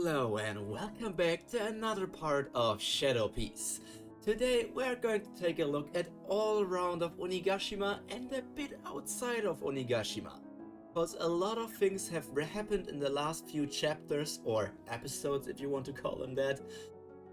Hello and welcome back to another part of Shadow Piece. Today we're going to take a look at all around of Onigashima and a bit outside of Onigashima. Because a lot of things have happened in the last few chapters, or episodes if you want to call them that,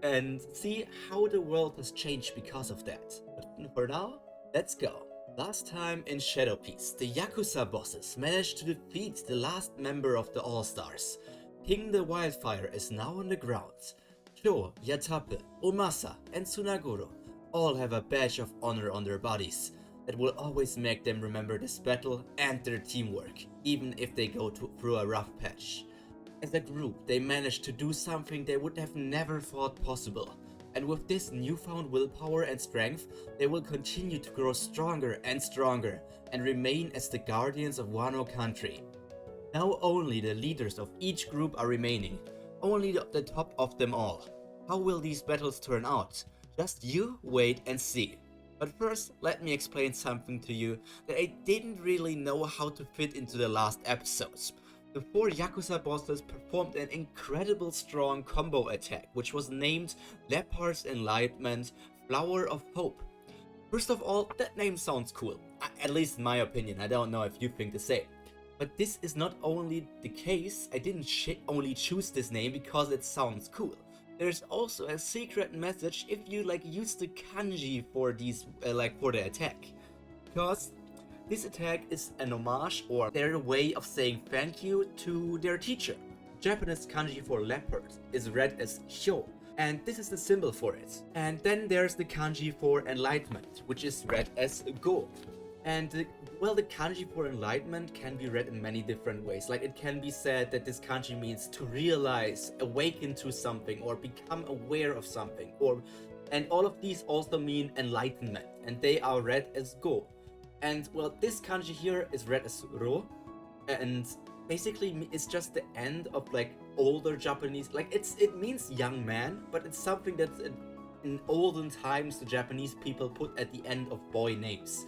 and see how the world has changed because of that. But for now, let's go. Last time in Shadow Piece, the Yakuza bosses managed to defeat the last member of the All-Stars. King the Wildfire is now on the ground. Cho, Yatape, Omasa, and Tsunaguro all have a badge of honor on their bodies that will always make them remember this battle and their teamwork, even if they go through a rough patch. As a group, they managed to do something they would have never thought possible. And with this newfound willpower and strength, they will continue to grow stronger and stronger and remain as the guardians of Wano country. Now only the leaders of each group are remaining, only the top of them all. How will these battles turn out? Just you wait and see. But first, let me explain something to you that I didn't really know how to fit into the last episodes. The 4 Yakuza bosses performed an incredible strong combo attack, which was named Leopard's Enlightenment Flower of Hope. First of all, that name sounds cool, at least in my opinion. I don't know if you think the same. But this is not only the case. I didn't only choose this name because it sounds cool. There's also a secret message if you use the kanji for these for the attack. Because this attack is an homage or their way of saying thank you to their teacher. Japanese kanji for leopard is read as hyo, and this is the symbol for it. And then there's the kanji for enlightenment, which is read as go. And the kanji for enlightenment can be read in many different ways. It can be said that this kanji means to realize, awaken to something, or become aware of something. And all of these also mean enlightenment, and they are read as go. And this kanji here is read as ro, and basically it's just the end of older Japanese. It means young man, but it's something that in olden times the Japanese people put at the end of boy names.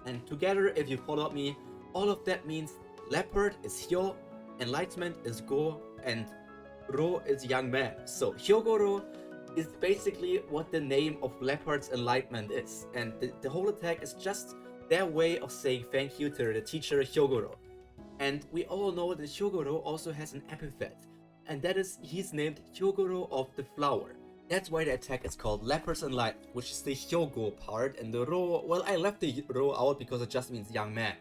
And together, if you follow me, all of that means leopard is hyo, enlightenment is go, and ro is young man. So hyogoro is basically what the name of leopard's enlightenment is. And the whole attack is just their way of saying thank you to the teacher Hyogoro. And we all know that Hyogoro also has an epithet, and that is he's named Hyogoro of the Flower. That's why the attack is called Leopard's Enlightenment, which is the Hyogo part, and the Ro, I left the Ro out because it just means young man.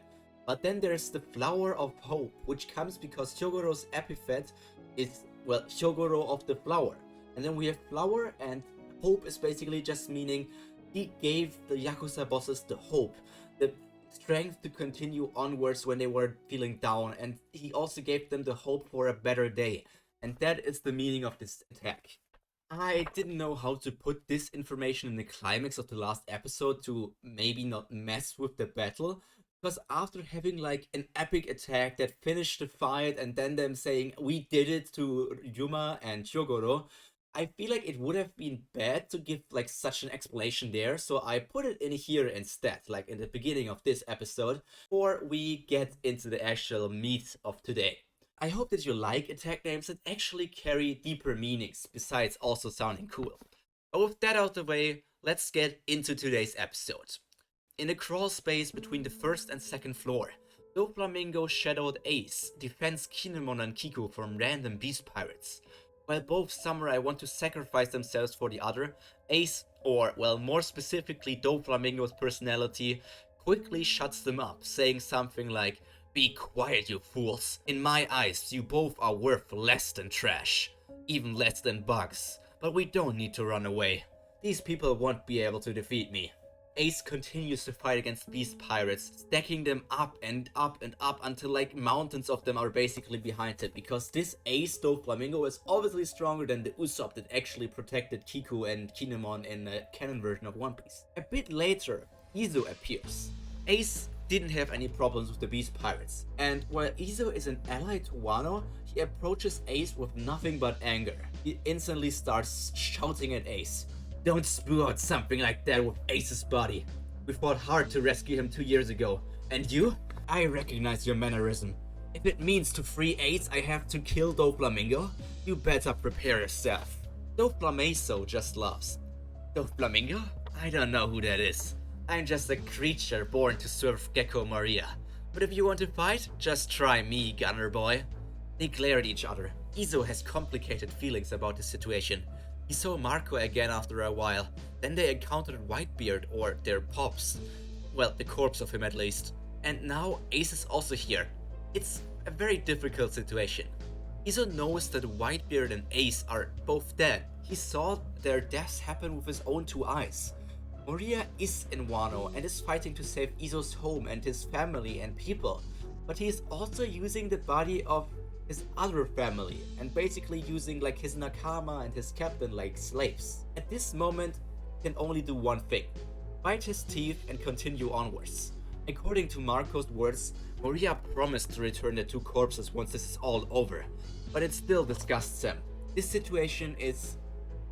But then there's the Flower of Hope, which comes because Hyogoro's epithet is, Hyogoro of the Flower. And then we have Flower, and Hope is basically just meaning he gave the Yakuza bosses the hope, the strength to continue onwards when they were feeling down, and he also gave them the hope for a better day. And that is the meaning of this attack. I didn't know how to put this information in the climax of the last episode to maybe not mess with the battle, because after having an epic attack that finished the fight and then them saying we did it to Yuma and Hyogoro, I feel like it would have been bad to give such an explanation there, so I put it in here instead, in the beginning of this episode, before we get into the actual meat of today. I hope that you like attack names that actually carry deeper meanings, besides also sounding cool. But with that out of the way, let's get into today's episode. In the crawl space between the first and second floor, Flamingos Shadow Ace defends Kinemon and Kiku from random beast pirates. While both samurai want to sacrifice themselves for the other, Ace, or more specifically Doflamingo's personality, quickly shuts them up, saying something like, "Be quiet, you fools. In my eyes, you both are worth less than trash. Even less than bugs. But we don't need to run away. These people won't be able to defeat me." Ace continues to fight against beast pirates, stacking them up and up and up until mountains of them are basically behind him, because this Ace Doflamingo is obviously stronger than the Usopp that actually protected Kiku and Kinemon in the canon version of One Piece. A bit later, Izo appears. Ace didn't have any problems with the beast pirates, and while Izo is an ally to Wano, he approaches Ace with nothing but anger. He instantly starts shouting at Ace, "Don't spew out something like that with Ace's body. We fought hard to rescue him 2 years ago, and you? I recognize your mannerism. If it means to free Ace I have to kill Doflamingo, you better prepare yourself. Doflamingo just laughs. Doflamingo? I don't know who that is. I'm just a creature born to serve Gecko Maria. But if you want to fight, just try me, gunner boy. They glare at each other. Izo has complicated feelings about the situation. He saw Marco again after a while. Then they encountered Whitebeard, or their pops. Well, the corpse of him at least. And now Ace is also here. It's a very difficult situation. Izo knows that Whitebeard and Ace are both dead. He saw their deaths happen with his own two eyes. Maria is in Wano and is fighting to save Izo's home and his family and people, but he is also using the body of his other family and basically using like his nakama and his captain like slaves. At this moment, he can only do one thing: bite his teeth and continue onwards. According to Marco's words, Maria promised to return the two corpses once this is all over, but it still disgusts him. This situation is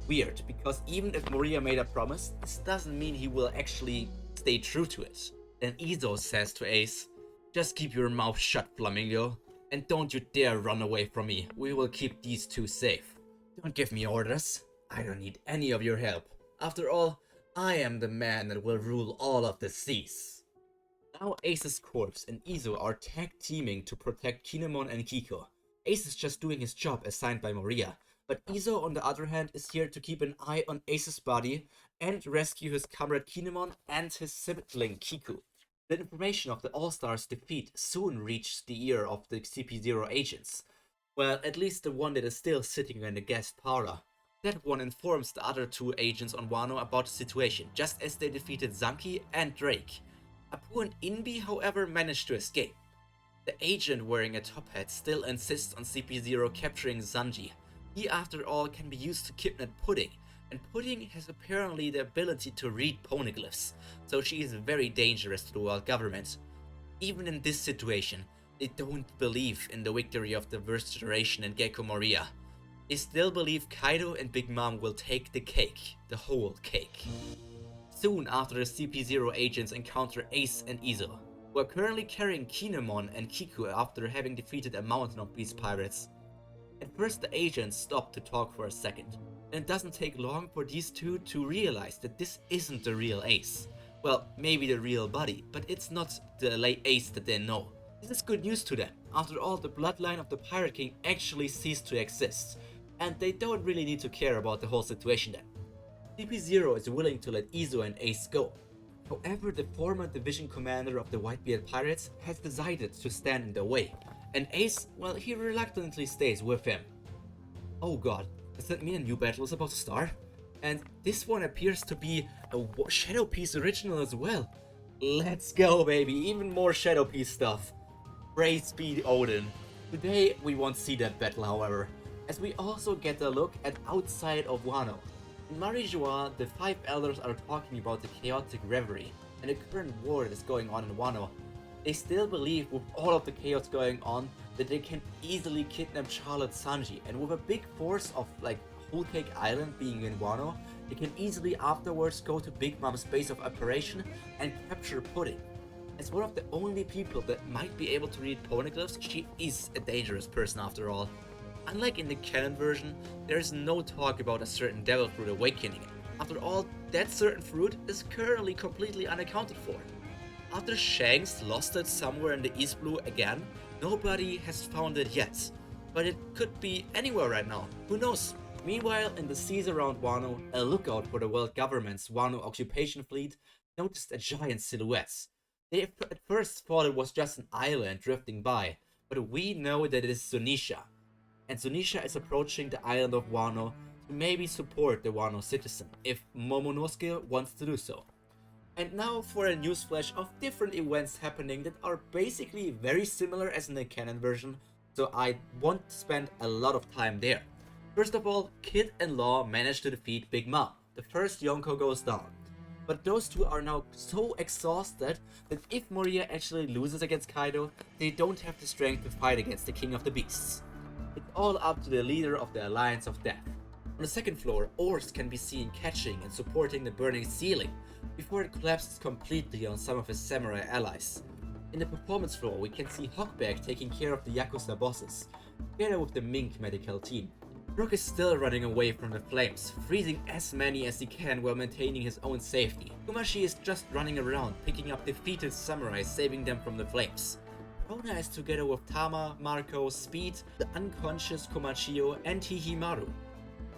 weird, because even if Maria made a promise, this doesn't mean he will actually stay true to it. Then Izo says to Ace, "Just keep your mouth shut, Flamingo, and don't you dare run away from me. We will keep these two safe. Don't give me orders. I don't need any of your help. After all, I am the man that will rule all of the seas." Now Ace's corpse and Izo are tag teaming to protect Kinemon and Kiko. Ace is just doing his job assigned by Maria, but Izo on the other hand is here to keep an eye on Ace's body and rescue his comrade Kinemon and his sibling Kiku. The information of the All-Stars' defeat soon reached the ear of the CP0 agents. Well, at least the one that is still sitting in the guest parlor. That one informs the other two agents on Wano about the situation, just as they defeated Zanki and Drake. Apu and Inbi, however, managed to escape. The agent wearing a top hat still insists on CP0 capturing Zanji. He, after all, can be used to kidnap Pudding, and Pudding has apparently the ability to read poneglyphs, so she is very dangerous to the world government. Even in this situation, they don't believe in the victory of the first generation and Gecko Moria. They still believe Kaido and Big Mom will take the cake, the whole cake. Soon after the CP0 agents encounter Ace and Izo, who are currently carrying Kinemon and Kiku after having defeated a mountain of beast pirates. At first the agents stop to talk for a second, and it doesn't take long for these two to realize that this isn't the real Ace. Well, maybe the real body, but it's not the Ace that they know. This is good news to them. After all, the bloodline of the Pirate King actually ceased to exist, and they don't really need to care about the whole situation then. CP0 is willing to let Izo and Ace go. However, the former division commander of the Whitebeard Pirates has decided to stand in their way, and Ace, well, he reluctantly stays with him. Oh god, does that mean a new battle is about to start? And this one appears to be a Shadow Piece original as well. Let's go, baby, even more Shadow Piece stuff. Praise be Odin. Today we won't see that battle, however, as we also get a look at outside of Wano. In Marijois, the five elders are talking about the chaotic reverie and the current war that is going on in Wano. They still believe, with all of the chaos going on, that they can easily kidnap Charlotte Sanji, and with a big force of like Whole Cake Island being in Wano, they can easily afterwards go to Big Mom's base of operation and capture Pudding. As one of the only people that might be able to read poneglyphs, she is a dangerous person after all. Unlike in the canon version, there is no talk about a certain devil fruit awakening. After all, that certain fruit is currently completely unaccounted for. After Shanks lost it somewhere in the East Blue again, nobody has found it yet. But it could be anywhere right now, who knows? Meanwhile, in the seas around Wano, a lookout for the world government's Wano occupation fleet noticed a giant silhouette. They at first thought it was just an island drifting by, but we know that it is Zunisha. And Zunisha is approaching the island of Wano to maybe support the Wano citizen, if Momonosuke wants to do so. And now for a newsflash of different events happening that are basically very similar as in the canon version, so I won't spend a lot of time there. First of all, Kid and Law managed to defeat Big Mom. The first Yonko goes down. But those two are now so exhausted that if Moria actually loses against Kaido, they don't have the strength to fight against the King of the Beasts. It's all up to the leader of the Alliance of Death. On the second floor, oars can be seen catching and supporting the burning ceiling before it collapses completely on some of his samurai allies. In the performance floor, we can see Hawkback taking care of the Yakuza bosses, together with the Mink medical team. Rook is still running away from the flames, freezing as many as he can while maintaining his own safety. Kumashi is just running around, picking up defeated samurai, saving them from the flames. Perona is together with Tama, Marco, Speed, the unconscious Komachio, and Hihimaru.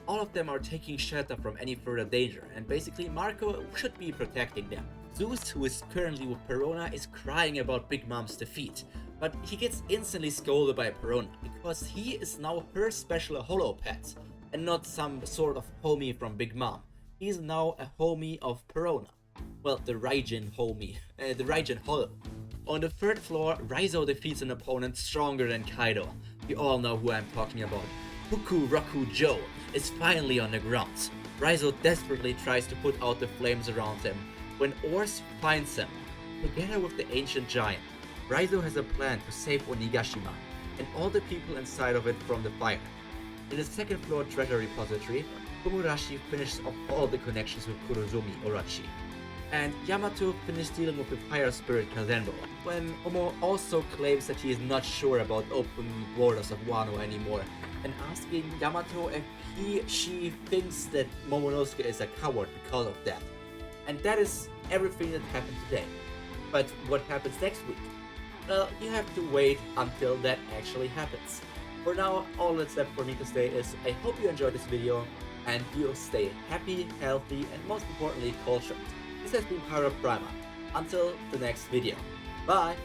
All of them are taking shelter from any further danger, and basically Marco should be protecting them. Zeus, who is currently with Perona, is crying about Big Mom's defeat, but he gets instantly scolded by Perona because he is now her special holo pet, and not some sort of homie from Big Mom. He is now a homie of Perona. Well, the Raijin homie, the Raijin holo. On the third floor, Raizo defeats an opponent stronger than Kaido. You all know who I'm talking about. Fuku Roku Joe is finally on the ground. Raizo desperately tries to put out the flames around him when Ors finds him. Together with the ancient giant, Raizo has a plan to save Onigashima and all the people inside of it from the fire. In the second floor treasure repository, Komurashi finishes off all the connections with Kurozumi Orochi. And Yamato finished dealing with the fire spirit Kazenbo, when Omo also claims that he is not sure about opening the borders of Wano anymore, and asking Yamato if she thinks that Momonosuke is a coward because of that. And that is everything that happened today. But what happens next week? Well, you have to wait until that actually happens. For now, all that's left for me to say is I hope you enjoyed this video, and you'll stay happy, healthy, and most importantly, cultured. This has been Pirate Prima. Until the next video. Bye!